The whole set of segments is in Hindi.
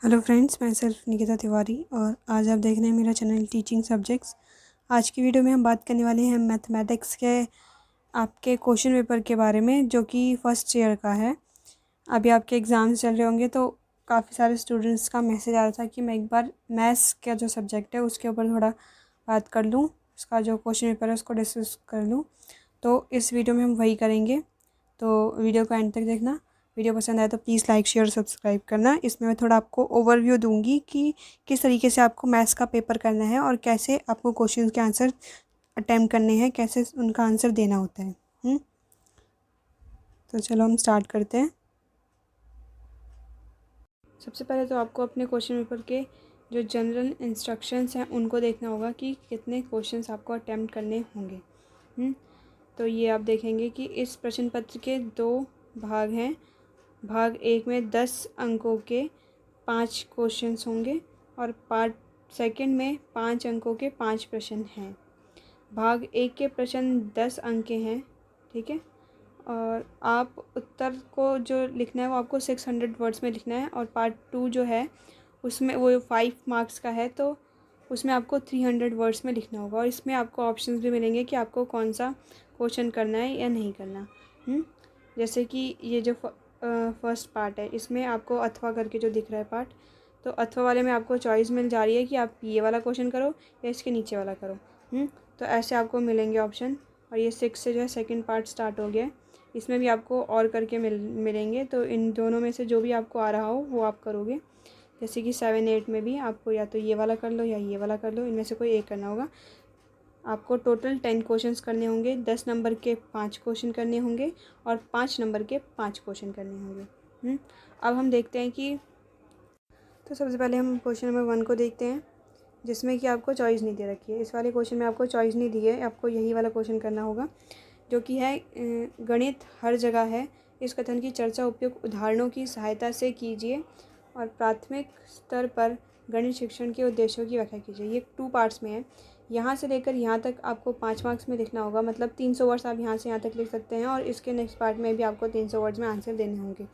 हेलो फ्रेंड्स, मैं सिर्फ निकिता तिवारी और आज आप देख रहे हैं मेरा चैनल टीचिंग सब्जेक्ट्स। आज की वीडियो में हम बात करने वाले हैं मैथमेटिक्स के आपके क्वेश्चन पेपर के बारे में, जो कि फर्स्ट ईयर का है। अभी आपके एग्ज़ाम्स चल रहे होंगे तो काफ़ी सारे स्टूडेंट्स का मैसेज आ रहा था कि मैं एक बार मैथ्स का जो सब्जेक्ट है उसके ऊपर थोड़ा बात कर लूँ, उसका जो क्वेश्चन पेपर है उसको डिस्कस कर लूँ। तो इस वीडियो में हम वही करेंगे, तो वीडियो को एंड तक देखना। वीडियो पसंद आए तो प्लीज़ लाइक शेयर सब्सक्राइब करना। इसमें मैं थोड़ा आपको ओवरव्यू दूंगी कि किस तरीके से आपको मैथ्स का पेपर करना है और कैसे आपको क्वेश्चंस के आंसर अटैम्प्ट करने हैं, कैसे उनका आंसर देना होता है। तो चलो हम स्टार्ट करते हैं। सबसे पहले तो आपको अपने क्वेश्चन पेपर के जो जनरल इंस्ट्रक्शंस हैं उनको देखना होगा कि कितने क्वेश्चंस आपको अटैम्प्ट करने होंगे। तो ये आप देखेंगे कि इस प्रश्न पत्र के 2 भाग हैं। भाग 1 में 10 अंकों के 5 क्वेश्चंस होंगे और पार्ट सेकंड में 5 अंकों के 5 प्रश्न हैं। भाग 1 के प्रश्न 10 अंक के हैं, ठीक है। और आप उत्तर को जो लिखना है वो आपको 600 वर्ड्स में लिखना है। और पार्ट 2 जो है उसमें वो 5 मार्क्स का है, तो उसमें आपको 300 वर्ड्स में लिखना होगा। और इसमें आपको ऑप्शंस भी मिलेंगे कि आपको कौन सा क्वेश्चन करना है या नहीं करना। जैसे कि ये जो फर्स्ट पार्ट है, इसमें आपको अथवा करके जो दिख रहा है पार्ट, तो अथवा वाले में आपको चॉइस मिल जा रही है कि आप ये वाला क्वेश्चन करो या इसके नीचे वाला करो। तो ऐसे आपको मिलेंगे ऑप्शन। और ये 6 से जो है सेकंड पार्ट स्टार्ट हो गया है, इसमें भी आपको और करके मिलेंगे। तो इन दोनों में से जो भी आपको आ रहा हो वो आप करोगे। जैसे कि 7 8 में भी आपको या तो ये वाला कर लो या ये वाला कर लो, इनमें से कोई एक करना होगा। आपको टोटल 10 क्वेश्चंस करने होंगे। 10 नंबर के 5 क्वेश्चन करने होंगे और 5 नंबर के 5 क्वेश्चन करने होंगे। अब हम देखते हैं कि, तो सबसे पहले हम क्वेश्चन नंबर 1 को देखते हैं, जिसमें कि आपको चॉइस नहीं दे रखी है। इस वाले क्वेश्चन में आपको चॉइस नहीं दी है, आपको यही वाला क्वेश्चन करना होगा, जो कि है गणित हर जगह है। इस कथन की चर्चा उपयुक्त उदाहरणों की सहायता से कीजिए और प्राथमिक स्तर पर गणित शिक्षण के उद्देश्यों की व्याख्या कीजिए। ये 2 पार्ट्स में है। यहाँ से लेकर यहाँ तक आपको 5 मार्क्स में लिखना होगा, मतलब 300 वर्ड्स आप यहाँ से यहाँ तक लिख सकते हैं। और इसके नेक्स्ट पार्ट में भी आपको 300 वर्ड्स में आंसर देने होंगे।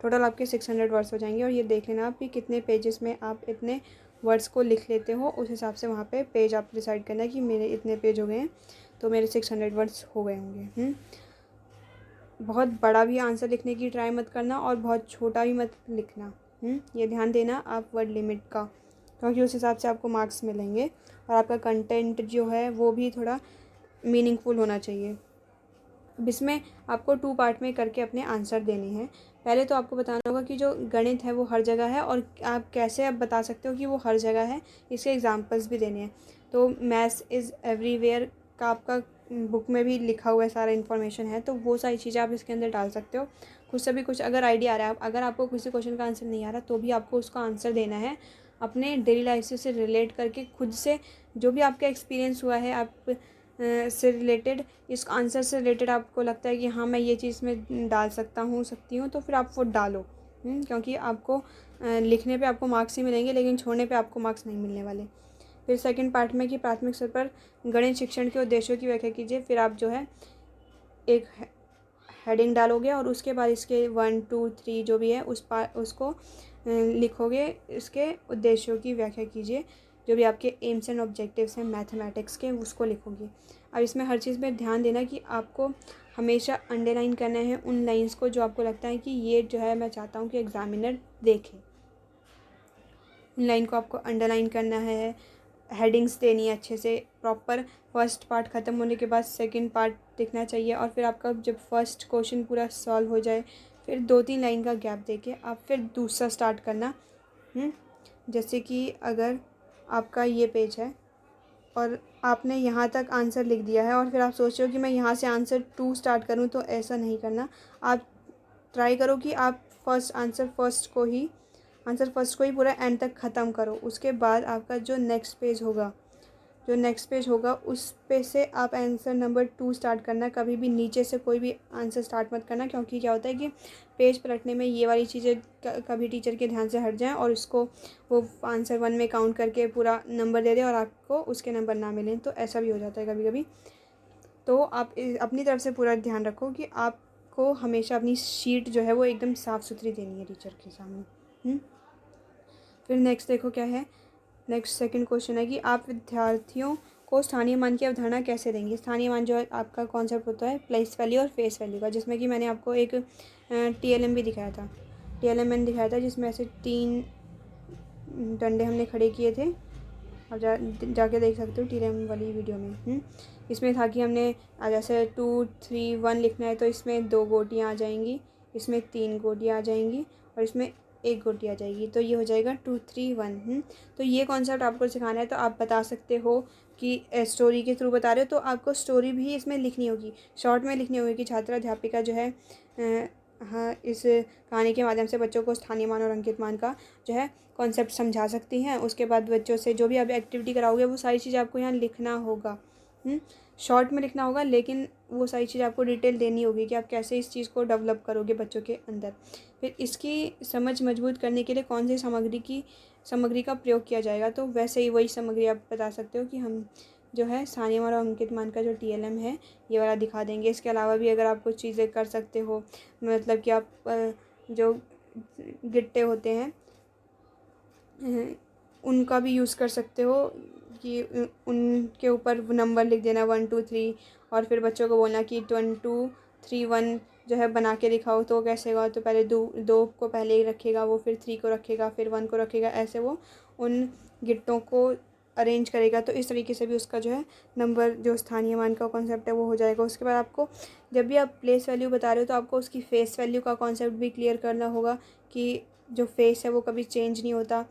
टोटल आपके 600 वर्ड्स हो जाएंगे। और ये देख लेना आप कि कितने पेजेस में आप इतने वर्ड्स को लिख लेते हो, उस हिसाब से वहाँ पे पेज आप डिसाइड करना है कि मेरे इतने पेज हो गए हैं तो मेरे 600 वर्ड्स हो गए होंगे। बहुत बड़ा भी आंसर लिखने की ट्राई मत करना और बहुत छोटा भी मत लिखना। ये ध्यान देना आप वर्ड लिमिट का, क्योंकि उस हिसाब से आपको मार्क्स मिलेंगे। और आपका कंटेंट जो है वो भी थोड़ा मीनिंगफुल होना चाहिए। अब इसमें आपको 2 पार्ट में करके अपने आंसर देने हैं। पहले तो आपको बताना होगा कि जो गणित है वो हर जगह है, और आप कैसे अब बता सकते हो कि वो हर जगह है, इसके एग्जांपल्स भी देने हैं। तो मैथ्स इज़ एवरीवेयर का आपका बुक में भी लिखा हुआ है, सारा इन्फॉर्मेशन है, तो वो सारी चीज़ें आप इसके अंदर डाल सकते हो। खुद से भी कुछ अगर आइडिया आ रहा है, अगर आपको किसी क्वेश्चन का आंसर नहीं आ रहा तो भी आपको उसका आंसर देना है अपने डेली लाइफ से रिलेट करके, खुद से जो भी आपका एक्सपीरियंस हुआ है आप से रिलेटेड, इस आंसर से रिलेटेड आपको लगता है कि हाँ मैं ये चीज़ में डाल सकती हूँ, तो फिर आप वो डालो। क्योंकि आपको लिखने पे आपको मार्क्स ही मिलेंगे, लेकिन छोड़ने पे आपको मार्क्स नहीं मिलने वाले। फिर सेकंड पार्ट में कि प्राथमिक स्तर पर गणित शिक्षण के उद्देश्यों की व्याख्या कीजिए। फिर आप जो है एक हेडिंग डालोगे और उसके बाद इसके 1 2 3 जो भी है उसको लिखोगे। इसके उद्देश्यों की व्याख्या कीजिए, जो भी आपके एम्स एंड ऑब्जेक्टिव्स हैं मैथमेटिक्स के, उसको लिखोगे। अब इसमें हर चीज़ में ध्यान देना कि आपको हमेशा अंडरलाइन करना है उन लाइंस को जो आपको लगता है कि ये जो है मैं चाहता हूँ कि एग्जामिनर देखे। उन लाइन को आपको अंडरलाइन करना है, हेडिंग्स देनी है अच्छे से प्रॉपर। फर्स्ट पार्ट ख़त्म होने के बाद सेकंड पार्ट दिखना चाहिए। और फिर आपका जब फर्स्ट क्वेश्चन पूरा सॉल्व हो जाए, फिर 2 3 लाइन का गैप देके आप फिर दूसरा स्टार्ट करना। जैसे कि अगर आपका ये पेज है और आपने यहाँ तक आंसर लिख दिया है और फिर आप सोच रहे हो कि मैं यहाँ से आंसर 2 स्टार्ट करूँ, तो ऐसा नहीं करना। आप ट्राई करो कि आप आंसर फर्स्ट को ही पूरा एंड तक ख़त्म करो। उसके बाद आपका जो नेक्स्ट पेज होगा उस पे से आप आंसर नंबर 2 स्टार्ट करना। कभी भी नीचे से कोई भी आंसर स्टार्ट मत करना, क्योंकि क्या होता है कि पेज पलटने में ये वाली चीज़ें कभी टीचर के ध्यान से हट जाएं और इसको वो आंसर 1 में काउंट करके पूरा नंबर दे दे और आपको उसके नंबर ना मिलें, तो ऐसा भी हो जाता है कभी कभी। तो आप अपनी तरफ से पूरा ध्यान रखो कि आपको हमेशा अपनी शीट जो है वो एकदम साफ़ सुथरी देनी है टीचर के सामने। फिर नेक्स्ट देखो क्या है। नेक्स्ट सेकंड क्वेश्चन है कि आप विद्यार्थियों को स्थानीय मान की अवधारणा कैसे देंगे। स्थानीय मान जो है आपका कॉन्सेप्ट होता है प्लेस वैल्यू और फेस वैल्यू का, जिसमें कि मैंने आपको एक TLM भी दिखाया था। TLM मैंने दिखाया था जिसमें ऐसे 3 डंडे हमने खड़े किए थे। आप जाके देख सकते हो TLM वाली वीडियो में। इसमें था कि हमने जैसे 2 3 1 लिखना है तो इसमें 2 गोटियाँ आ जाएंगी, इसमें 3 गोटियाँ आ जाएंगी और इसमें 1 गोटी आ जाएगी। तो ये हो जाएगा 2 3 1। तो ये कॉन्सेप्ट आपको सिखाना है। तो आप बता सकते हो कि स्टोरी के थ्रू बता रहे हो तो आपको स्टोरी भी इसमें लिखनी होगी, शॉर्ट में लिखनी होगी कि छात्र अध्यापिका जो है हाँ इस कहानी के माध्यम से बच्चों को स्थानीय मान और अंकित मान का जो है कॉन्सेप्ट समझा सकती हैं। उसके बाद बच्चों से जो भी आप एक्टिविटी कराओगे वो सारी चीज़ आपको यहाँ लिखना होगा। शॉर्ट में लिखना होगा, लेकिन वो सारी चीज़ आपको डिटेल देनी होगी कि आप कैसे इस चीज़ को डेवलप करोगे बच्चों के अंदर। फिर इसकी समझ मजबूत करने के लिए कौन सी सामग्री का प्रयोग किया जाएगा। तो वैसे ही वही सामग्री आप बता सकते हो कि हम जो है स्थानीय मान और अंकित मान का जो TLM है ये वाला दिखा देंगे। इसके अलावा भी अगर आप कुछ चीज़ें कर सकते हो, मतलब कि आप जो गिट्टे होते हैं उनका भी यूज़ कर सकते हो कि उनके ऊपर नंबर लिख देना 1 2 3 और फिर बच्चों को बोलना कि 1 2 3 1 जो है बना के दिखाओ। तो कैसे होगा, तो पहले 2 को पहले ही रखेगा वो, फिर 3 को रखेगा, फिर 1 को रखेगा, ऐसे वो उन गिट्टों को अरेंज करेगा। तो इस तरीके से भी उसका जो है नंबर जो स्थानीय मान का कॉन्सेप्ट है वो हो जाएगा। उसके बाद आपको जब भी आप प्लेस वैल्यू बता रहे हो तो आपको उसकी फेस वैल्यू का कॉन्सेप्ट भी क्लियर करना होगा कि जो फेस है वो कभी चेंज नहीं होता।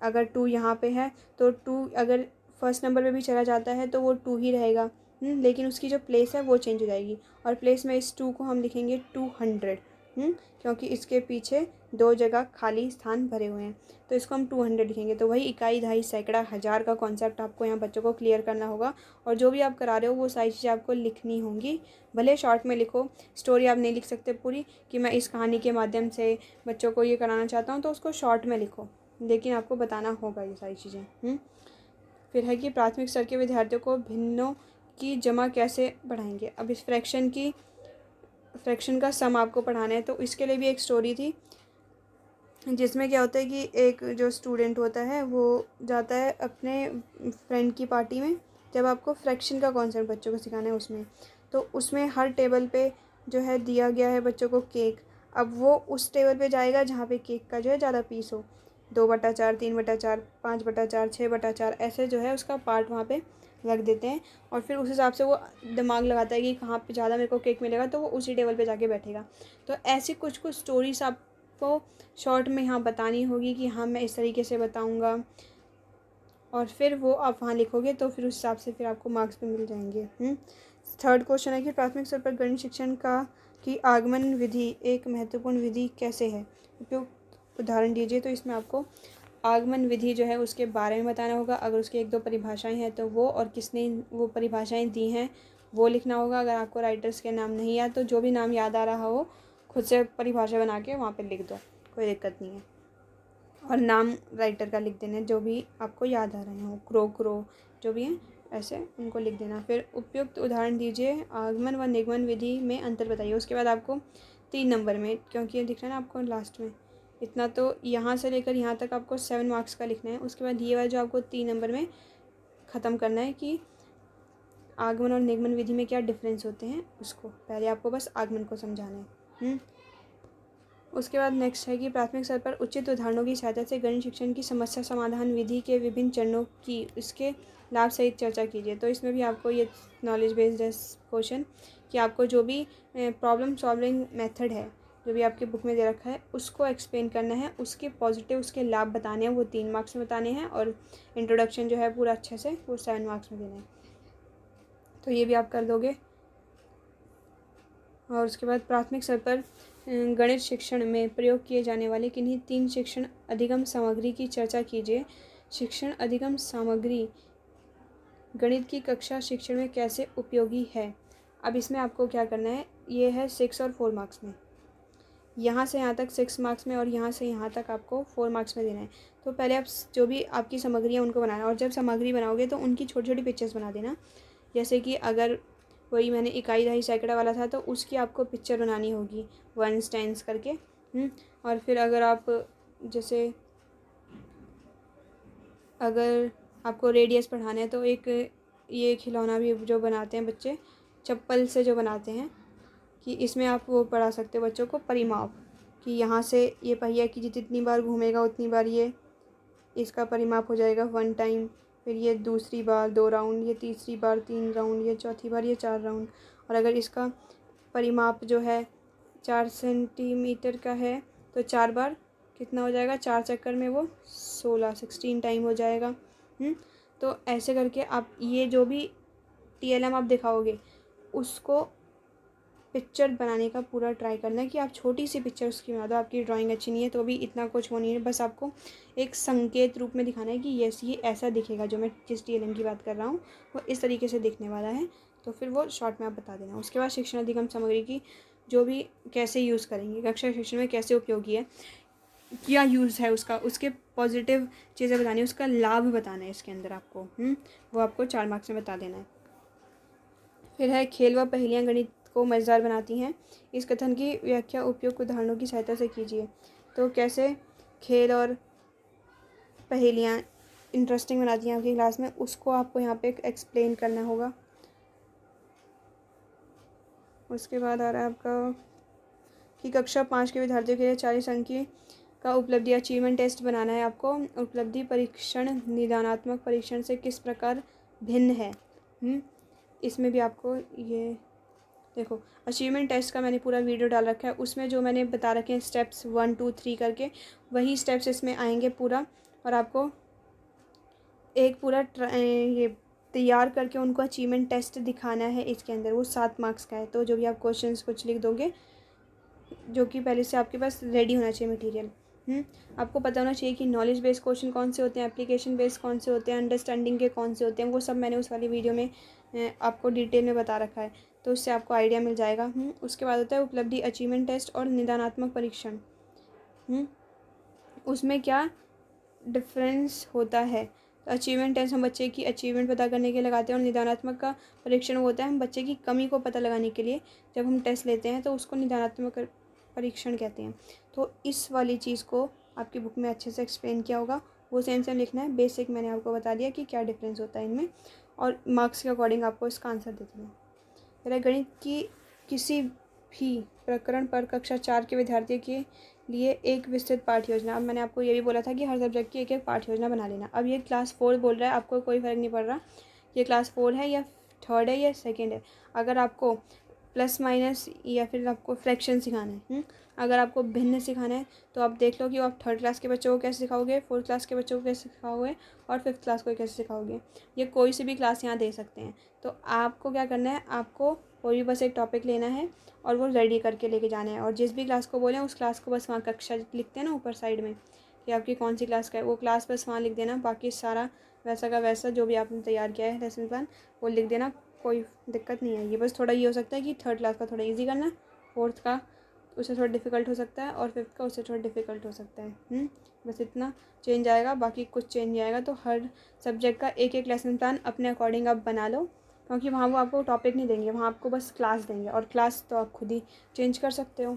अगर 2 यहाँ पे है तो 2 अगर फर्स्ट नंबर पे भी चला जाता है तो वो 2 ही रहेगा। लेकिन उसकी जो प्लेस है वो चेंज हो जाएगी और प्लेस में इस 2 को हम लिखेंगे 200। क्योंकि इसके पीछे 2 जगह खाली स्थान भरे हुए हैं तो इसको हम 200 लिखेंगे। तो वही इकाई, दहाई, सैकड़ा, हज़ार का कॉन्सेप्ट आपको यहाँ बच्चों को क्लियर करना होगा। और जो भी आप करा रहे हो वो सारी चीज़ें आपको लिखनी होंगी। भले शॉर्ट में लिखो, स्टोरी आप नहीं लिख सकते पूरी कि मैं इस कहानी के माध्यम से बच्चों को ये कराना चाहता हूँ, तो उसको शॉर्ट में लिखो, लेकिन आपको बताना होगा ये सारी चीज़ें। फिर है कि प्राथमिक स्तर के विद्यार्थियों को भिन्नों की जमा कैसे बढ़ाएंगे। अब इस फ्रैक्शन का सम आपको पढ़ाना है तो इसके लिए भी एक स्टोरी थी, जिसमें क्या होता है कि एक जो स्टूडेंट होता है वो जाता है अपने फ्रेंड की पार्टी में। जब आपको फ्रैक्शन का कॉन्सेप्ट बच्चों को सिखाना है उसमें, तो उसमें हर टेबल पे जो है दिया गया है बच्चों को केक। अब वो उस टेबल पे जाएगा जहाँ पे केक का जो है ज़्यादा पीस हो, 2/4, 3/4, 5/4, 6/4, ऐसे जो है उसका पार्ट वहाँ पे रख देते हैं। और फिर उस हिसाब से वो दिमाग लगाता है कि कहाँ पे ज़्यादा मेरे को केक मिलेगा, तो वो उसी टेबल पे जाके बैठेगा। तो ऐसी कुछ कुछ स्टोरीज आपको शॉर्ट में यहाँ बतानी होगी कि हाँ मैं इस तरीके से बताऊँगा, और फिर वो आप वहाँ लिखोगे तो फिर उस हिसाब से फिर आपको मार्क्स भी मिल जाएंगे। थर्ड क्वेश्चन है कि प्राथमिक स्तर पर गणित शिक्षण की आगमन विधि एक महत्वपूर्ण विधि कैसे है, उपयुक्त उदाहरण दीजिए। तो इसमें आपको आगमन विधि जो है उसके बारे में बताना होगा। अगर उसकी 1 2 परिभाषाएं हैं तो वो, और किसने वो परिभाषाएं दी हैं वो लिखना होगा। अगर आपको राइटर्स के नाम नहीं याद तो जो भी नाम याद आ रहा हो खुद से परिभाषा बना के वहाँ पर लिख दो, कोई दिक्कत नहीं है। और नाम राइटर का लिख देना जो भी आपको याद आ रहे हो, क्रो जो भी हैं ऐसे उनको लिख देना। फिर उपयुक्त उदाहरण दीजिए, आगमन व निगमन विधि में अंतर बताइए। उसके बाद आपको 3 नंबर में, क्योंकि ये दिख रहा है ना आपको लास्ट में इतना, तो यहाँ से लेकर यहाँ तक आपको 7 मार्क्स का लिखना है। उसके बाद ये वाला जो आपको 3 नंबर में ख़त्म करना है कि आगमन और निगमन विधि में क्या डिफरेंस होते हैं, उसको पहले आपको बस आगमन को समझाना है। उसके बाद नेक्स्ट है कि प्राथमिक स्तर पर उचित उदाहरणों की सहायता से गणित शिक्षण की समस्या समाधान विधि के विभिन्न चरणों की इसके लाभ सहित चर्चा कीजिए। तो इसमें भी आपको ये नॉलेज बेस्ड है क्वेश्चन कि आपको जो भी प्रॉब्लम सॉल्विंग मेथड है जो भी आपकी बुक में दे रखा है उसको एक्सप्लेन करना है, उसके पॉजिटिव उसके लाभ बताने हैं, वो 3 मार्क्स में बताने हैं। और इंट्रोडक्शन जो है पूरा अच्छे से वो 7 मार्क्स में देना है। तो ये भी आप कर दोगे। और उसके बाद प्राथमिक स्तर पर गणित शिक्षण में प्रयोग किए जाने वाले किन्हीं 3 शिक्षण अधिगम सामग्री की चर्चा कीजिए। शिक्षण अधिगम सामग्री गणित की कक्षा शिक्षण में कैसे उपयोगी है। अब इसमें आपको क्या करना है, ये है 6 और 4 मार्क्स में, यहाँ से यहाँ तक 6 मार्क्स में और यहाँ से यहाँ तक आपको 4 मार्क्स में देना है। तो पहले आप जो भी आपकी सामग्री है उनको बनाना, और जब सामग्री बनाओगे तो उनकी छोटी छोटी पिक्चर्स बना देना। जैसे कि अगर वही मैंने इकाई, दहाई, सैकड़ा वाला था तो उसकी आपको पिक्चर बनानी होगी 1 10 करके। और फिर अगर आप जैसे अगर आपको रेडियस पढ़ाना है तो एक ये खिलौना भी जो बनाते हैं बच्चे चप्पल से जो बनाते हैं, कि इसमें आप वो पढ़ा सकते हो बच्चों को परिमाप, कि यहाँ से ये पहिया की जितनी बार घूमेगा उतनी बार ये इसका परिमाप हो जाएगा 1 टाइम, फिर ये दूसरी बार 2 राउंड, ये तीसरी बार 3 राउंड, ये चौथी बार ये 4 राउंड। और अगर इसका परिमाप जो है 4 सेंटीमीटर का है तो 4 बार कितना हो जाएगा, 4 चक्कर में वो 16 टाइम हो जाएगा। तो ऐसे करके आप ये जो भी TLM आप दिखाओगे उसको पिक्चर बनाने का पूरा ट्राई करना है, कि आप छोटी सी पिक्चर उसकी बना दो। आपकी ड्राइंग अच्छी नहीं है तो भी इतना कुछ वो नहीं है, बस आपको एक संकेत रूप में दिखाना है कि ये ऐसा दिखेगा, जो मैं जिस TLM की बात कर रहा हूँ वो इस तरीके से दिखने वाला है। तो फिर वो शॉर्ट में आप बता देना। उसके बाद शिक्षण अधिगम सामग्री की जो भी कैसे यूज़ करेंगे, कक्षा शिक्षण में कैसे उपयोगी है, क्या यूज़ है उसका, उसके पॉजिटिव चीज़ें बतानी है, उसका लाभ बताना है इसके अंदर आपको। वो आपको 4 मार्क्स में बता देना है। फिर है खेल व पहेलियाँ गणित को मज़ेदार बनाती हैं, इस कथन की व्याख्या उपयुक्त उदाहरणों की सहायता से कीजिए। तो कैसे खेल और पहेलियाँ इंटरेस्टिंग बनाती हैं आपकी क्लास में, उसको आपको यहाँ पे एक्सप्लेन करना होगा। उसके बाद आ रहा है आपका कि कक्षा 5 के विद्यार्थियों के लिए 40 अंक का उपलब्धि अचीवमेंट टेस्ट बनाना है आपको। उपलब्धि परीक्षण निदानात्मक परीक्षण से किस प्रकार भिन्न है। इसमें भी आपको ये देखो, अचीवमेंट टेस्ट का मैंने पूरा वीडियो डाल रखा है, उसमें जो मैंने बता रखे हैं स्टेप्स 1 2 3 करके, वही स्टेप्स इसमें आएंगे पूरा। और आपको एक पूरा ये तैयार करके उनको अचीवमेंट टेस्ट दिखाना है इसके अंदर। वो 7 मार्क्स का है। तो जो भी आप क्वेश्चंस कुछ लिख दोगे, जो कि पहले से आपके पास रेडी होना चाहिए मटेरियल। आपको पता होना चाहिए कि नॉलेज बेस्ड क्वेश्चन कौन से होते हैं, एप्लीकेशन बेस्ड कौन से होते हैं, अंडरस्टैंडिंग के कौन से होते हैं। वो सब मैंने उस वाली वीडियो में आपको डिटेल में बता रखा है, तो उससे आपको आइडिया मिल जाएगा। उसके बाद होता है उपलब्धि अचीवमेंट टेस्ट और निदानात्मक परीक्षण। उसमें क्या डिफरेंस होता है। अचीवमेंट टेस्ट हम बच्चे की अचीवमेंट पता करने के लिए लगाते हैं, और निदानात्मक का परीक्षण होता है हम बच्चे की कमी को पता लगाने के लिए जब हम टेस्ट लेते हैं, तो उसको निदानात्मक परीक्षण कहते हैं। तो इस वाली चीज़ को आपकी बुक में अच्छे से एक्सप्लेन किया होगा, वो सेम सेम लिखना है। बेसिक मैंने आपको बता दिया कि क्या डिफरेंस होता है इनमें, और मार्क्स के अकॉर्डिंग आपको इसका आंसर दे देना है। मेरा गणित की किसी भी प्रकरण पर कक्षा 4 के विद्यार्थियों के लिए एक विस्तृत पाठ्य योजना। अब मैंने आपको ये भी बोला था कि हर सब्जेक्ट की एक एक पाठ्य योजना बना लेना। अब ये क्लास 4 बोल रहा है, आपको कोई फ़र्क नहीं पड़ रहा ये क्लास 4 है या 3rd है या 2nd है। अगर आपको प्लस माइनस या फिर आपको फ्रैक्शन सिखाना है, अगर आपको भिन्न सिखाना है, तो आप देख लो कि आप 3rd क्लास के बच्चों को कैसे सिखाओगे, 4th क्लास के बच्चों को कैसे सिखाओगे, और 5th क्लास को कैसे सिखाओगे। ये कोई सी भी क्लास यहाँ दे सकते हैं। तो आपको क्या करना है, आपको कोई भी बस एक टॉपिक लेना है और वो रेडी करके लेके जाना है, और जिस भी क्लास को बोलें उस क्लास को बस वहाँ कक्षा लिखते हैं ना ऊपर साइड में कि आपकी कौन सी क्लास का है, वो क्लास बस वहाँ लिख देना। बाकी सारा वैसा का वैसा जो भी आपने तैयार किया है लेसन प्लान वो लिख देना, कोई दिक्कत नहीं आएगी। बस थोड़ा ये हो सकता है कि 3rd क्लास का थोड़ा ईजी करना, 4th का उससे थोड़ा डिफ़िकल्ट हो सकता है, और 5th का उससे थोड़ा डिफ़िकल्ट हो सकता है। बस इतना चेंज आएगा, बाकी कुछ चेंज नहीं आएगा। तो हर सब्जेक्ट का एक एक लेसन प्लान अपने अकॉर्डिंग आप बना लो, क्योंकि वहाँ वो आपको टॉपिक नहीं देंगे, वहाँ आपको बस क्लास देंगे, और क्लास तो आप खुद ही चेंज कर सकते हो।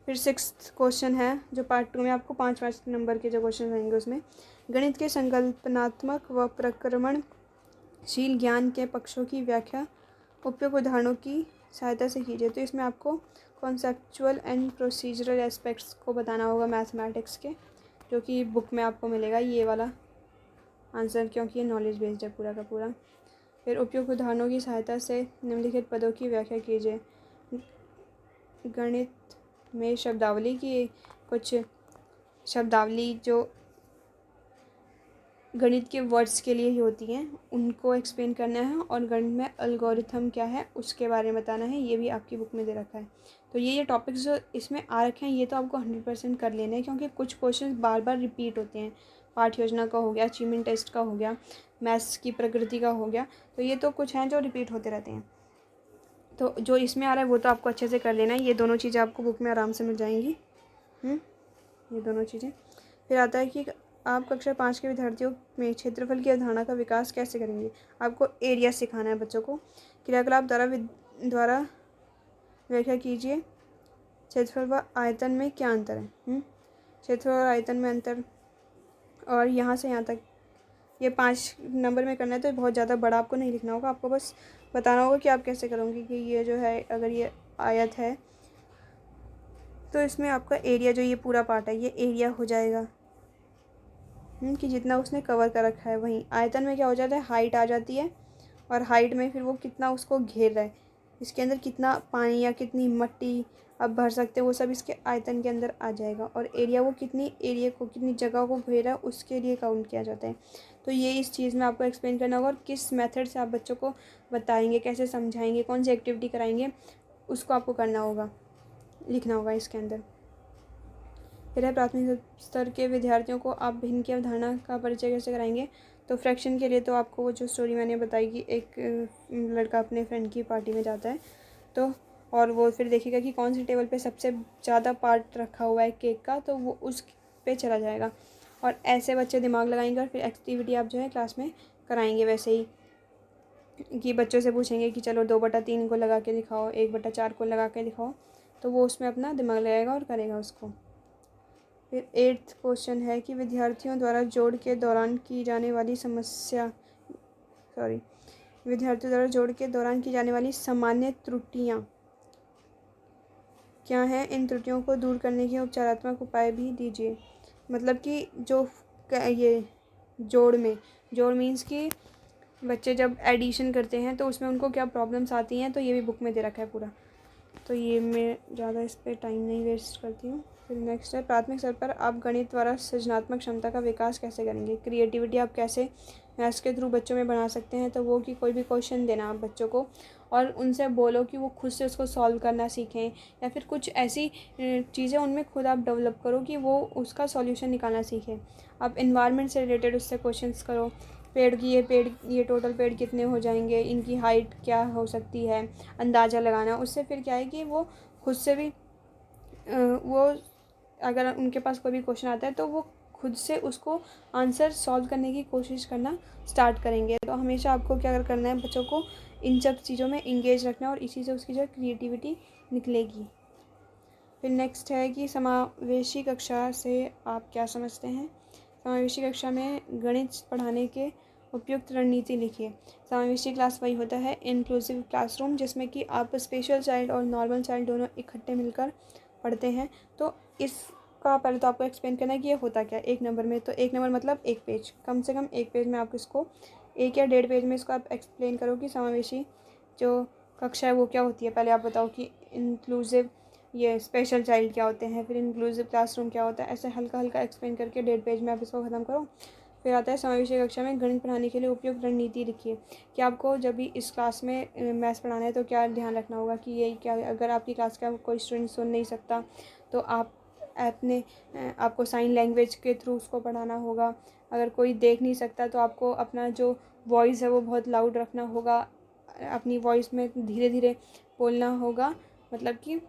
फिर 6th क्वेश्चन है जो पार्ट 2 में आपको 5 नंबर के जो क्वेश्चन रहेंगे, उसमें गणित के संकल्पनात्मक व प्रक्रमणशील ज्ञान के पक्षों की व्याख्या उपयुक्त उदाहरणों की सहायता से कीजिए। तो इसमें आपको कॉन्सेप्चुअल एंड प्रोसीजरल एस्पेक्ट्स को बताना होगा मैथमेटिक्स के, जो कि बुक में आपको मिलेगा ये वाला आंसर, क्योंकि ये नॉलेज बेस्ड है पूरा का पूरा। फिर उपयुक्त उदाहरणों की सहायता से निम्नलिखित पदों की व्याख्या कीजिए। गणित में शब्दावली की कुछ शब्दावली जो गणित के वर्ड्स के लिए ही होती हैं उनको एक्सप्लेन करना है, और गणित में एल्गोरिथम क्या है उसके बारे में बताना है। ये भी आपकी बुक में दे रखा है। तो ये टॉपिक्स जो इसमें आ रखे हैं ये तो आपको 100% कर लेने हैं, क्योंकि कुछ क्वेश्चन बार बार रिपीट होते हैं। पाठ्य योजना का हो गया, अचीवमेंट टेस्ट का हो गया, मैथ्स की प्रकृति का हो गया, तो ये तो कुछ हैं जो रिपीट होते रहते हैं। तो जो इसमें आ रहा है वो तो आपको अच्छे से कर लेना है। ये दोनों चीज़ें आपको बुक में आराम से मिल जाएंगी, ये दोनों चीज़ें। फिर आता है कि आप कक्षा 5 के विद्यार्थियों में क्षेत्रफल की अवधारणा का विकास कैसे करेंगे। आपको एरिया सिखाना है बच्चों को। क्रियाकलाप द्वारा व्याख्या कीजिए। क्षेत्रफल व आयतन में क्या अंतर है। क्षेत्रफल और आयतन में अंतर, और यहाँ से यहाँ तक ये 5 नंबर में करना है तो बहुत ज़्यादा बड़ा आपको नहीं लिखना होगा, आपको बस बताना होगा कि आप कैसे करोगे। कि ये जो है अगर ये आयत है तो इसमें आपका एरिया जो ये पूरा पार्ट है ये एरिया हो जाएगा कि जितना उसने कवर कर रखा है। वहीं आयतन में क्या हो जाता है, हाइट आ जाती है, और हाइट में फिर वो कितना उसको घेर रहा है, इसके अंदर कितना पानी या कितनी मिट्टी आप भर सकते हो, वो सब इसके आयतन के अंदर आ जाएगा। और एरिया वो कितनी जगह को घेर रहा है उसके लिए काउंट किया जाता है। तो ये इस चीज़ में आपको एक्सप्लेन करना होगा, और किस मेथड से आप बच्चों को बताएंगे, कैसे समझाएंगे, कौन सी एक्टिविटी कराएंगे, उसको आपको करना होगा, लिखना होगा इसके अंदर। फिर है प्राथमिक स्तर के विद्यार्थियों को आप भिन्न की अवधारणा का परिचय कैसे कराएंगे। तो फ्रैक्शन के लिए तो आपको वो जो स्टोरी मैंने बताई कि एक लड़का अपने फ्रेंड की पार्टी में जाता है तो, और वो फिर देखेगा कि कौन सी टेबल पे सबसे ज़्यादा पार्ट रखा हुआ है केक का, तो वो उस पे चला जाएगा। और ऐसे बच्चे दिमाग लगाएंगे और फिर एक्टिविटी आप जो है क्लास में कराएंगे वैसे ही, कि बच्चों से पूछेंगे कि चलो 2/3 को लगा के दिखाओ, 1/4 को लगा के दिखाओ, तो वो उसमें अपना दिमाग लगाएगा और करेगा उसको। फिर 8th क्वेश्चन है कि विद्यार्थियों द्वारा जोड़ के दौरान की जाने वाली सामान्य त्रुटियाँ क्या हैं, इन त्रुटियों को दूर करने के उपचारात्मक उपाय भी दीजिए। मतलब कि जो ये जोड़ मीन्स कि बच्चे जब एडिशन करते हैं तो उसमें उनको क्या प्रॉब्लम्स आती हैं, तो ये भी बुक में दे रखा है पूरा। तो ये मैं ज़्यादा इस पर टाइम नहीं वेस्ट करती हूँ। फिर नेक्स्ट है प्राथमिक स्तर पर आप गणित द्वारा सृजनात्मक क्षमता का विकास कैसे करेंगे। क्रिएटिविटी आप कैसे मैथ्स के थ्रू बच्चों में बना सकते हैं। तो वो कि कोई भी क्वेश्चन देना आप बच्चों को और उनसे बोलो कि वो खुद से उसको सॉल्व करना सीखें, या फिर कुछ ऐसी चीज़ें उनमें खुद आप डेवलप करो कि वो उसका सॉल्यूशन निकालना सीखें। आप इन्वायरमेंट से रिलेटेड उससे क्वेश्चंस करो, ये टोटल पेड़ कितने हो जाएंगे, इनकी हाइट क्या हो सकती है, अंदाज़ा लगाना। उससे फिर क्या है कि वो खुद से भी वो अगर उनके पास कोई भी क्वेश्चन आता है तो वो खुद से उसको आंसर सॉल्व करने की कोशिश करना स्टार्ट करेंगे। तो हमेशा आपको क्या करना है, बच्चों को इन सब चीज़ों में इंगेज रखना है और इसी से उसकी जो क्रिएटिविटी निकलेगी। फिर नेक्स्ट है कि समावेशी कक्षा से आप क्या समझते हैं। समावेशी कक्षा में गणित पढ़ाने के उपयुक्त रणनीति लिखिए। समावेशी क्लास वही होता है इंक्लूसिव क्लासरूम, जिसमें कि आप स्पेशल चाइल्ड और नॉर्मल चाइल्ड दोनों इकट्ठे मिलकर पढ़ते हैं। तो इसका पहले तो आपको एक्सप्लेन करना है कि ये होता क्या है 1 नंबर में। तो 1 नंबर मतलब 1 पेज, कम से कम 1 पेज में आप इसको 1 या 1.5 पेज में इसको आप एक्सप्लेन करो कि समावेशी जो कक्षा है वो क्या होती है। पहले आप बताओ कि इंक्लूसिव ये स्पेशल चाइल्ड क्या होते हैं, फिर इंक्लूसिव क्लासरूम क्या होता है। ऐसे हल्का हल्का एक्सप्लेन करके 1.5 पेज में आप इसको ख़त्म करो। फिर आता है समावेशी कक्षा में गणित पढ़ाने के लिए उपयुक्त रणनीति लिखिए कि आपको जब भी इस क्लास में मैथ्स पढ़ाना है तो क्या ध्यान रखना होगा कि ये क्या, अगर आपकी क्लास का कोई स्टूडेंट सुन नहीं सकता तो आपको साइन लैंग्वेज के थ्रू उसको पढ़ाना होगा। अगर कोई देख नहीं सकता तो आपको अपना जो वॉइस है वो बहुत लाउड रखना होगा, अपनी वॉइस में धीरे धीरे बोलना होगा, मतलब कि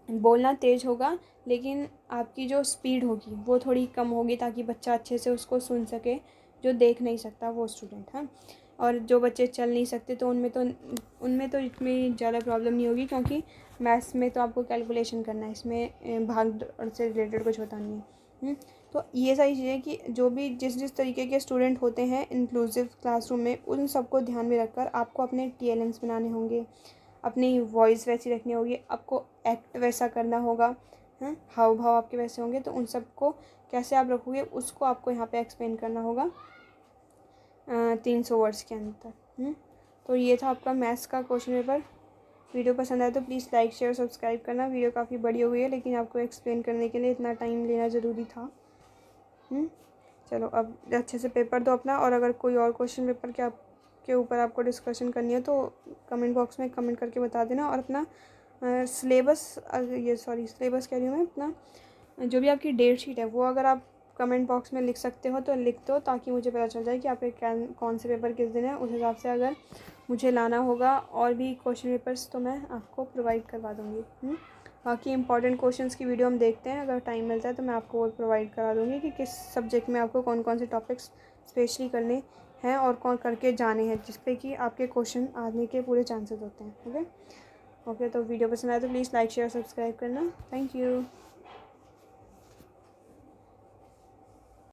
बोलना तेज़ होगा लेकिन आपकी जो स्पीड होगी वो थोड़ी कम होगी, ताकि बच्चा अच्छे से उसको सुन सके जो देख नहीं सकता वो स्टूडेंट है। और जो बच्चे चल नहीं सकते तो उनमें तो इतनी ज़्यादा प्रॉब्लम नहीं होगी, क्योंकि मैथ्स में तो आपको कैलकुलेशन करना है, इसमें भाग से रिलेटेड कुछ होता नहीं है। तो ये सारी चीज़ें कि जो भी जिस तरीके के स्टूडेंट होते हैं इंक्लूसिव क्लासरूम में, उन सबको ध्यान में रखकर आपको अपने TLNs बनाने होंगे, अपनी वॉइस वैसी रखनी होगी, आपको एक्ट वैसा करना होगा, हाव भाव आपके वैसे होंगे। तो उन सबको कैसे आप रखोगे उसको आपको यहाँ पे एक्सप्लेन करना होगा 300 वर्ड्स के अंदर। तो ये था आपका मैथ्स का क्वेश्चन पेपर। वीडियो पसंद आए तो प्लीज़ लाइक शेयर सब्सक्राइब करना। वीडियो काफ़ी बड़ी हो गई है लेकिन आपको एक्सप्लेन करने के लिए इतना टाइम लेना ज़रूरी था। चलो अब अच्छे से पेपर दो अपना, और अगर कोई और क्वेश्चन पेपर के ऊपर आपको डिस्कशन करनी है तो कमेंट बॉक्स में कमेंट करके बता देना। और अपना सिलेबस कह रही हूँ मैं, अपना जो भी आपकी डेट शीट है वो अगर आप कमेंट बॉक्स में लिख सकते हो तो लिख दो, ताकि मुझे पता चल जाए कि आपके कौन से पेपर किस दिन है। उस हिसाब से अगर मुझे लाना होगा और भी क्वेश्चन पेपर्स तो मैं आपको प्रोवाइड करवा दूँगी। बाकी इंपॉर्टेंट क्वेश्चंस की वीडियो हम देखते हैं, अगर टाइम मिलता है तो मैं आपको वो प्रोवाइड करा दूँगी कि किस सब्जेक्ट में आपको कौन कौन से टॉपिक्स स्पेशली करने हैं और कौन करके जाने हैं, जिस पे कि आपके क्वेश्चन आने के पूरे चांसेस होते हैं। ओके तो वीडियो पसंद आए तो प्लीज़ लाइक शेयर सब्सक्राइब करना। Thank you.